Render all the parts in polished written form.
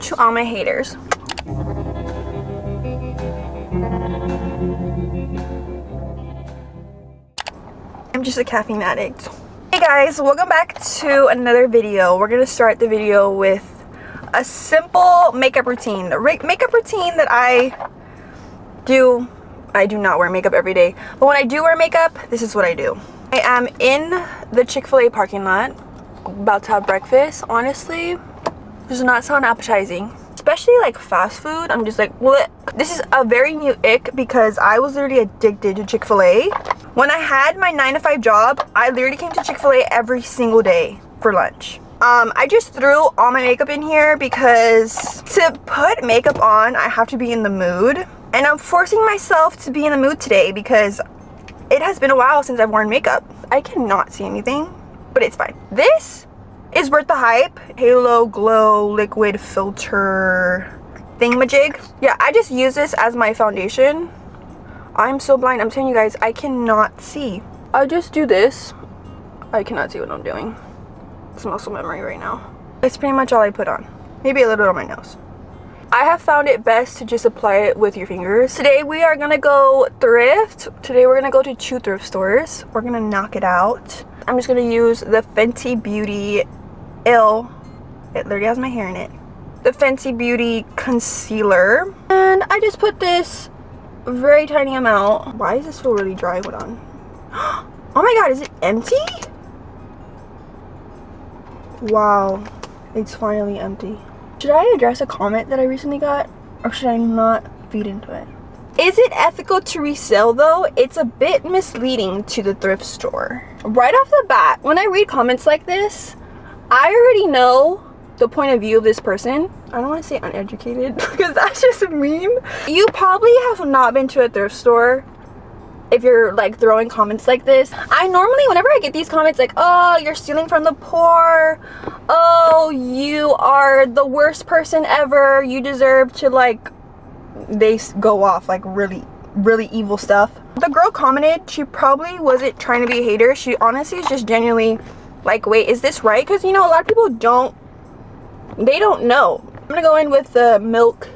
to all my haters. I'm just a caffeine addict. Hey guys, welcome back to another video. We're gonna start the video with a simple makeup routine. The makeup routine that I do not wear makeup every day, but when I do wear makeup, this is what I do. I am in the Chick-fil-A parking lot, about to have breakfast. Honestly, does not sound appetizing, especially like fast food. I'm just like, what? This is a very new ick because I was literally addicted to Chick-fil-A. When I had my 9-to-5 job, I literally came to Chick-fil-A every single day for lunch. I just threw all my makeup in here because to put makeup on, I have to be in the mood. And I'm forcing myself to be in the mood today because it has been a while since I've worn makeup. I cannot see anything, but it's fine. This is worth the hype. Halo Glow Liquid Filter thingamajig. Yeah, I just use this as my foundation. I'm so blind. I'm telling you guys, I cannot see. I just do this. I cannot see what I'm doing. It's muscle memory right now. That's pretty much all I put on. Maybe a little bit on my nose. I have found it best to just apply it with your fingers. Today we are gonna go thrift. Today we're gonna go to 2 thrift stores. We're gonna knock it out. I'm just gonna use the Fenty Beauty it literally has my hair in it. The Fenty Beauty concealer. And I just put this very tiny amount. Why does this feel really dry? Hold on. Oh my god, is it empty? Wow, it's finally empty. Should I address a comment that I recently got, or should I not feed into it? Is it ethical to resell though? It's a bit misleading to the thrift store. Right off the bat, when I read comments like this, I already know the point of view of this person. I don't want to say uneducated because that's just mean. You probably have not been to a thrift store if you're like throwing comments like this. I normally, whenever I get these comments like, oh, you're stealing from the poor, oh, you are the worst person ever, you deserve to, like, they go off like really evil stuff. The girl commented, she probably wasn't trying to be a hater. She honestly is just genuinely like, wait, is this right? Because, you know, a lot of people don't know. I'm gonna go in with the milk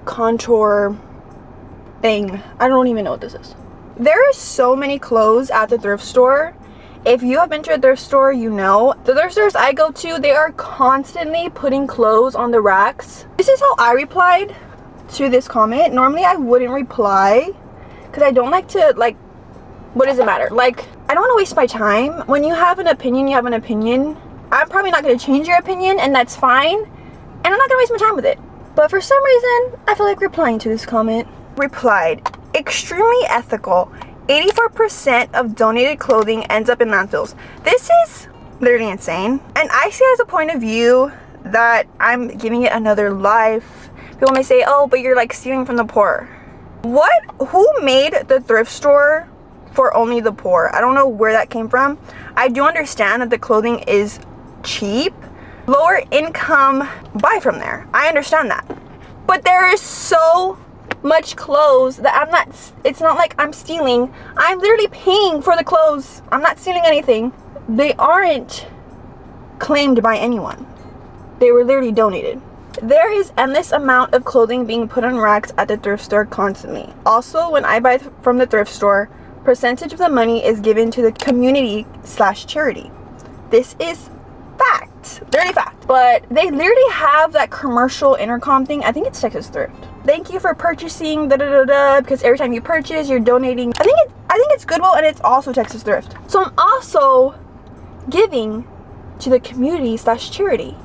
contour thing. I don't even know what this is. There are so many clothes at the thrift store. If you have been to a thrift store, you know. The thrift stores I go to, they are constantly putting clothes on the racks. This is how I replied to this comment. Normally I wouldn't reply because I don't like to, like, what does it matter? Like, I don't want to waste my time. When you have an opinion, you have an opinion. I'm probably not going to change your opinion, and that's fine. And I'm not going to waste my time with it. But for some reason, I feel like replying to this comment. Replied, extremely ethical. 84% of donated clothing ends up in landfills. This is literally insane. And I see it as a point of view that I'm giving it another life. People may say, oh, but you're like stealing from the poor. What? Who made the thrift store for only the poor? I don't know where that came from. I do understand that the clothing is cheap. Lower income buy from there. I understand that. But there is so much clothes that it's not like I'm stealing. I'm literally paying for the clothes. I'm not stealing anything. They aren't claimed by anyone. They were literally donated. There is endless amount of clothing being put on racks at the thrift store constantly. Also, when I buy from the thrift store, percentage of the money is given to the community/charity. This is fact. Literally fact. But they literally have that commercial intercom thing. I think it's Texas Thrift. Thank you for purchasing because every time you purchase, you're donating. I think it's Goodwill, and it's also Texas Thrift. So I'm also giving to the community/charity.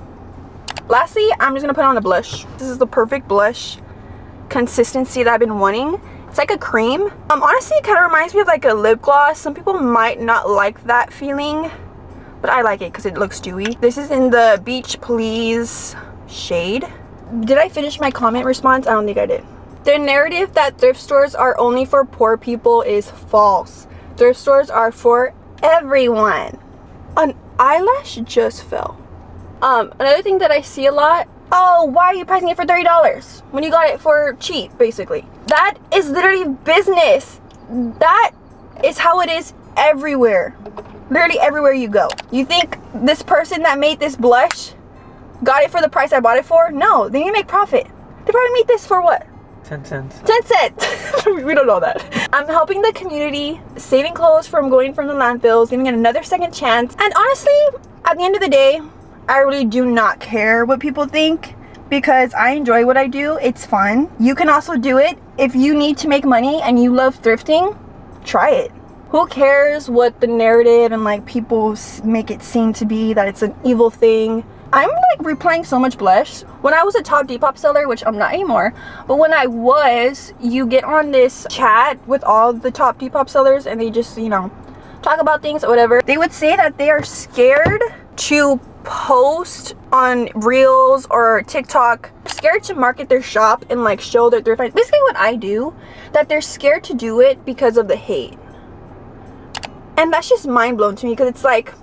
Lastly, I'm just gonna put on a blush. This is the perfect blush consistency that I've been wanting. It's like a cream. Honestly, it kind of reminds me of like a lip gloss. Some people might not like that feeling, but I like it because it looks dewy. This is in the Beach Please shade. Did I finish my comment response? I don't think I did. The narrative that thrift stores are only for poor people is false. Thrift stores are for everyone. An eyelash just fell. Another thing that I see a lot, oh, why are you pricing it for $30 when you got it for cheap, basically? That is literally business. That is how it is everywhere. Literally everywhere you go. You think this person that made this blush got it for the price I bought it for? No, they need to make profit. They probably made this for what? 10 cents. 10 cents. We don't know that. I'm helping the community, saving clothes from going from the landfills, giving it another second chance. And honestly, at the end of the day, I really do not care what people think because I enjoy what I do. It's fun. You can also do it. If you need to make money and you love thrifting, try it. Who cares what the narrative and like people make it seem to be, that it's an evil thing. I'm like replaying so much blush. When I was a top Depop seller, which I'm not anymore, but when I was, you get on this chat with all the top Depop sellers and they just, you know, talk about things or whatever. They would say that they are scared to post on Reels or TikTok, scared to market their shop and like show their thrift. Basically what I do, that they're scared to do it because of the hate. And that's just mind blowing to me because it's like,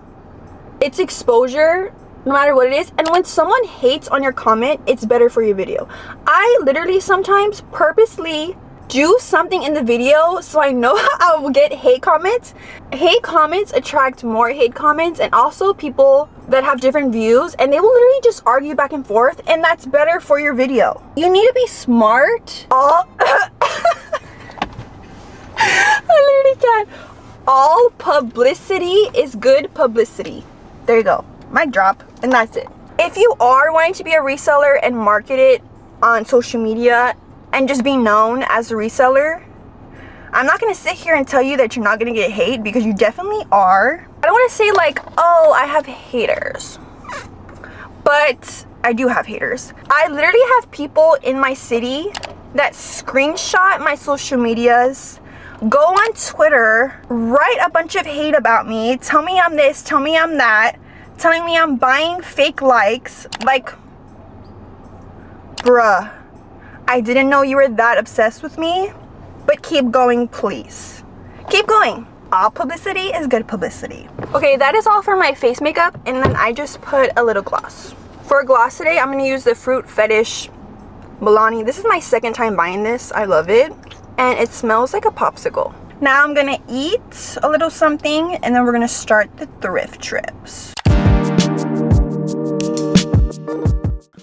it's exposure no matter what it is. And when someone hates on your comment, it's better for your video. I literally sometimes purposely do something in the video so I know I will get hate comments. Hate comments attract more hate comments and also people that have different views, and they will literally just argue back and forth, and that's better for your video. You need to be smart. I literally can't. All publicity is good publicity. There you go. Mic drop, and that's it. If you are wanting to be a reseller and market it on social media and just be known as a reseller, I'm not going to sit here and tell you that you're not going to get hate, because you definitely are. I don't want to say like, oh, I have haters, but I do have haters. I literally have people in my city that screenshot my social medias, go on Twitter, write a bunch of hate about me, tell me I'm this, tell me I'm that, telling me I'm buying fake likes. Like, bruh, I didn't know you were that obsessed with me, but keep going, please. Keep going. All publicity is good publicity. Okay, that is all for my face makeup, and then I just put a little gloss. For gloss today, I'm gonna use the Fruit Fetish Milani. This is my second time buying this. I love it, and it smells like a popsicle. Now I'm gonna eat a little something, and then we're gonna start the thrift trips.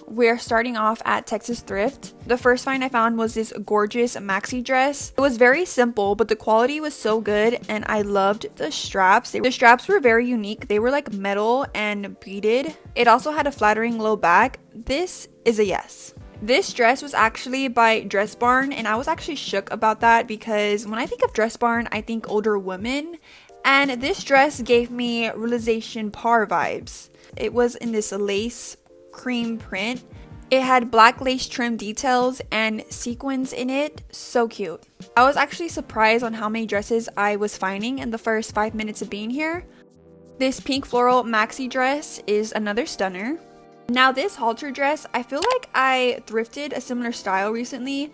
We're starting off at Texas Thrift. The first find I found was this gorgeous maxi dress. It was very simple, but the quality was so good, and I loved the straps. The straps were very unique. They were like metal and beaded. It also had a flattering low back. This is a yes. This dress was actually by Dress Barn, and I was actually shook about that because when I think of Dress Barn, I think older women, and this dress gave me Realization Par vibes. It was in this lace cream print. It had black lace trim details and sequins in it. So cute. I was actually surprised on how many dresses I was finding in the first 5 minutes of being here. This pink floral maxi dress is another stunner. Now this halter dress, I feel like I thrifted a similar style recently,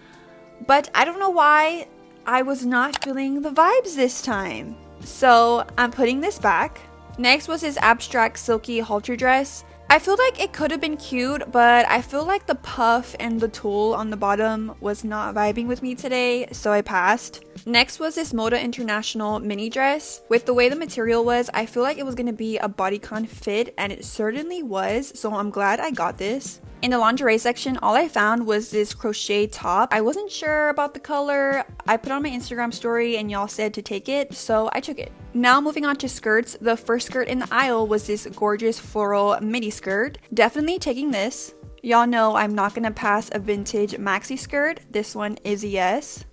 but I don't know why I was not feeling the vibes this time. So I'm putting this back. Next was this abstract silky halter dress. I feel like it could have been cute, but I feel like the puff and the tulle on the bottom was not vibing with me today, so I passed. Next was this Moda International mini dress. With the way the material was, I feel like it was going to be a bodycon fit, and it certainly was, so I'm glad I got this. In the lingerie section, all I found was this crochet top. I wasn't sure about the color. I put on my Instagram story and y'all said to take it, so I took it. Now moving on to skirts. The first skirt in the aisle was this gorgeous floral midi skirt. Definitely taking this. Y'all know I'm not gonna pass a vintage maxi skirt. This one is a yes.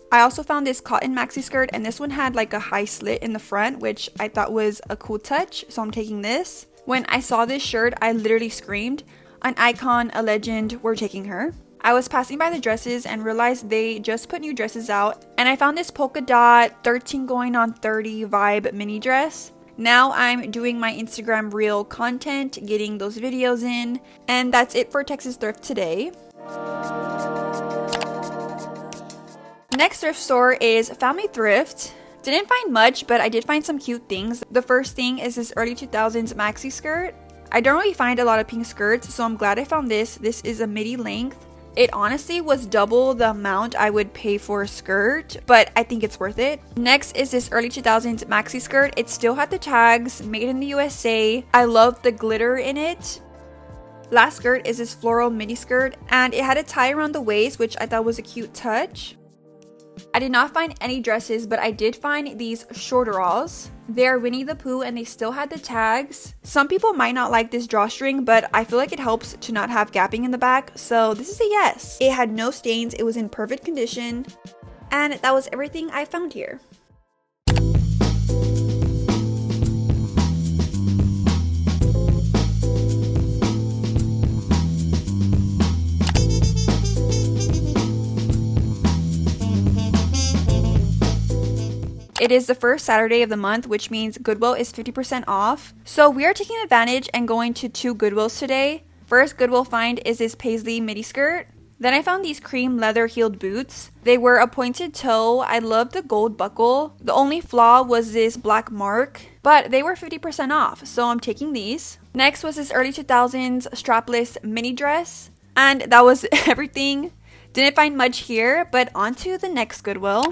I also found this cotton maxi skirt, and this one had like a high slit in the front, which I thought was a cool touch, so I'm taking this. When I saw this shirt, I literally screamed. An icon, a legend, we're taking her. I was passing by the dresses and realized they just put new dresses out, and I found this polka dot 13 going on 30 vibe mini dress. Now I'm doing my Instagram reel content, getting those videos in, and that's it for Texas Thrift today. Next thrift store is Family Thrift. Didn't find much, but I did find some cute things. The first thing is this early 2000s maxi skirt. I don't really find a lot of pink skirts, so I'm glad I found this. This is a midi length. It honestly was double the amount I would pay for a skirt, but I think it's worth it. Next is this early 2000s maxi skirt. It still had the tags, made in the USA. I love the glitter in it. Last skirt is this floral midi skirt, and it had a tie around the waist, which I thought was a cute touch. I did not find any dresses, but I did find these shorteralls. They're Winnie the Pooh and they still had the tags. Some people might not like this drawstring, but I feel like it helps to not have gapping in the back, so this is a yes. It had no stains, it was in perfect condition, and that was everything I found here. It is the first Saturday of the month, which means Goodwill is 50% off. So we are taking advantage and going to 2 Goodwills today. First Goodwill find is this paisley midi skirt. Then I found these cream leather heeled boots. They were a pointed toe. I love the gold buckle. The only flaw was this black mark, but they were 50% off, so I'm taking these. Next was this early 2000s strapless mini dress, and that was everything. Didn't find much here, but on to the next Goodwill.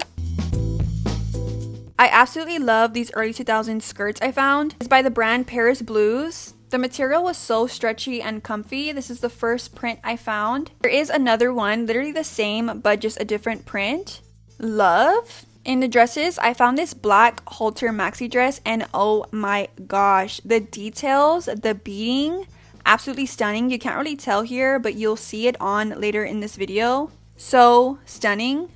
I absolutely love these early 2000s skirts I found. It's by the brand Paris Blues. The material was so stretchy and comfy. This is the first print I found. There is another one, literally the same, but just a different print. Love. In the dresses, I found this black halter maxi dress, and oh my gosh, the details, the beading, absolutely stunning. You can't really tell here, but you'll see it on later in this video. So stunning.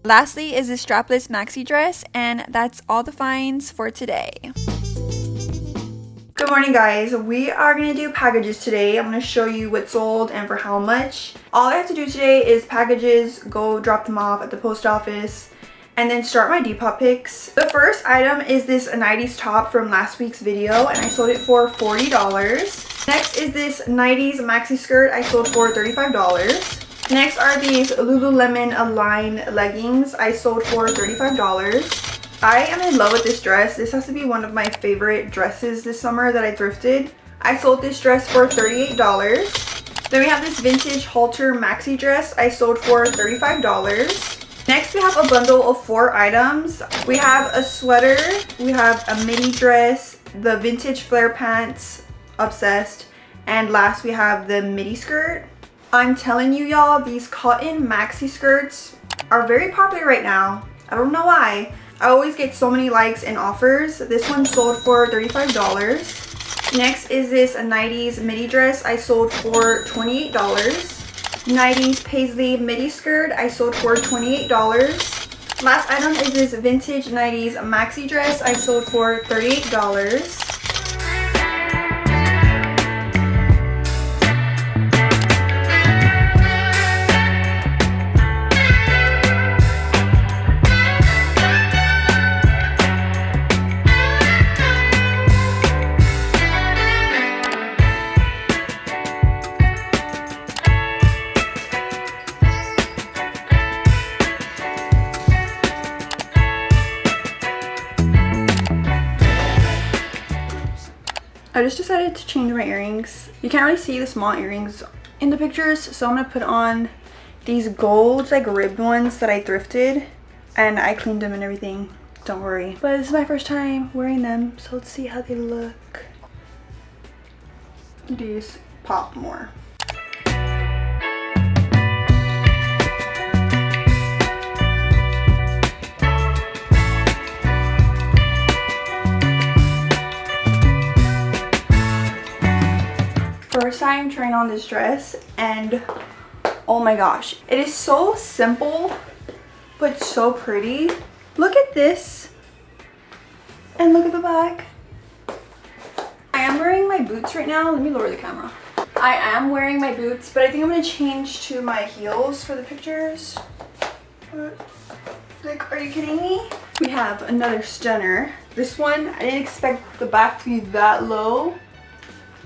Lastly is this strapless maxi dress, and that's all the finds for today. Good morning, guys. We are going to do packages today. I'm going to show you what sold and for how much. All I have to do today is packages, go drop them off at the post office, and then start my Depop picks. The first item is this 90s top from last week's video, and I sold it for $40. Next is this 90s maxi skirt I sold for $35. Next are these Lululemon Align leggings I sold for $35. I am in love with this dress. This has to be one of my favorite dresses this summer that I thrifted. I sold this dress for $38. Then we have this vintage halter maxi dress I sold for $35. Next we have a bundle of 4 items. We have a sweater, we have a mini dress, the vintage flare pants, obsessed, and last we have the midi skirt. I'm telling you, y'all, these cotton maxi skirts are very popular right now. I don't know why. I always get so many likes and offers. This one sold for $35. Next is this 90s midi dress I sold for $28. 90s paisley midi skirt I sold for $28. Last item is this vintage 90s maxi dress I sold for $38. I just decided to change my earrings. You can't really see the small earrings in the pictures, so I'm gonna put on these gold, like ribbed ones that I thrifted, and I cleaned them and everything. Don't worry. But this is my first time wearing them, so let's see how they look. These pop more. First time trying on this dress, and oh my gosh, it is so simple but so pretty. Look at this, and look at the back. I am wearing my boots right now. Let me lower the camera. I am wearing my boots, but I think I'm gonna change to my heels for the pictures. Like, are you kidding me? We have another stunner. This one, I didn't expect the back to be that low,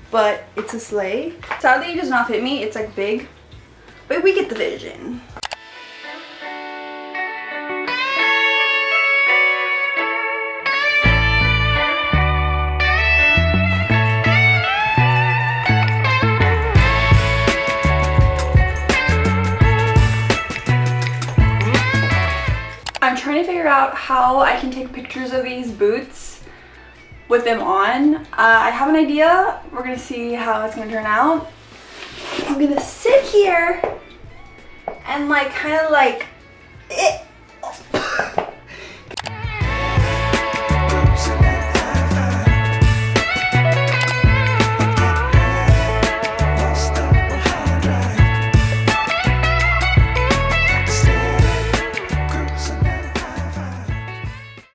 but it's a slay. Sadly, it does not fit me. It's like big, but we get the vision. I'm trying to figure out how I can take pictures of these boots with them on. I have an idea. We're gonna see how it's gonna turn out. I'm gonna sit here and like kind of like